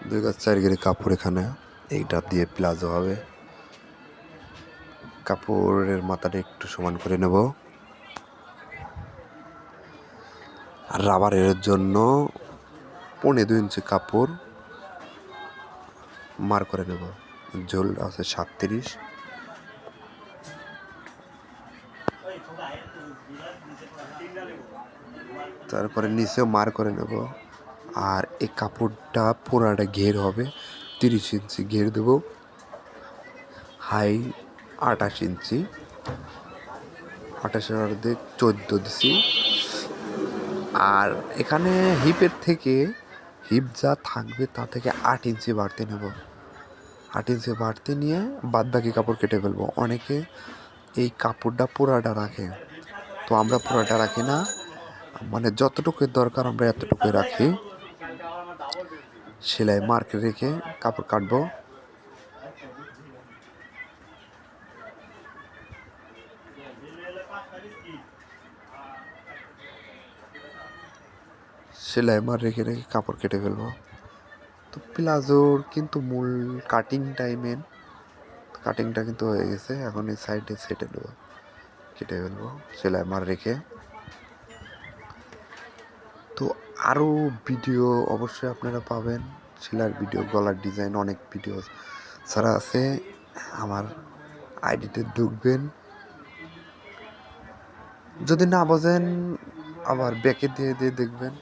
দুই গাছ চার গিরি কাপড় এখানে এইটা দিয়ে প্লাজো হবে। কাপড়ের মাথাটা একটু সমান করে নেব। আর রাবারের জন্য 2.5 ইঞ্চি কাপড় মার করে নেব। ঝোল আছে 37। তারপরে নিচেও মার করে নেব। আর এই কাপড়টা পুরাটা ঘের হবে, 30 ইঞ্চি ঘের দেব। হাই 28 ইঞ্চি, 28-এর অর্ধেক 14 দিছি। আর এখানে হিপের থেকে হিপ যা থাকবে তা থেকে 8 ইঞ্চি বাড়তি নেব। 8 ইঞ্চি বাড়তি নিয়ে বাদ বাকি কাপড় কেটে ফেলবো। অনেকে এই কাপড়টা পুরাটা রাখে, তো আমরা পুরাটা রাখি না, মানে যতটুকু দরকার আমরা এতটুকুই রাখি। সেলাই মার্ক রেখে কাপড় কাটবো। সেলাই মার রেখে রেখে কাপড় কেটে ফেলবো। তো প্লাজোর কিন্তু মূল কাটিংটাই মেন। কাটিংটা কিন্তু হয়ে গেছে, এখন এই সাইডে সেটে নেবো, কেটে ফেলবো সেলাই মার রেখে। তো আরও ভিডিও অবশ্যই আপনারা পাবেন, সেলাইয়ের ভিডিও, গলার ডিজাইন, অনেক ভিডিও ছাড়া আছে। আমার আইডিতে ঢুকবেন, যদি না বোঝেন আবার ব্যাকে দিয়ে দিয়ে দেখবেন।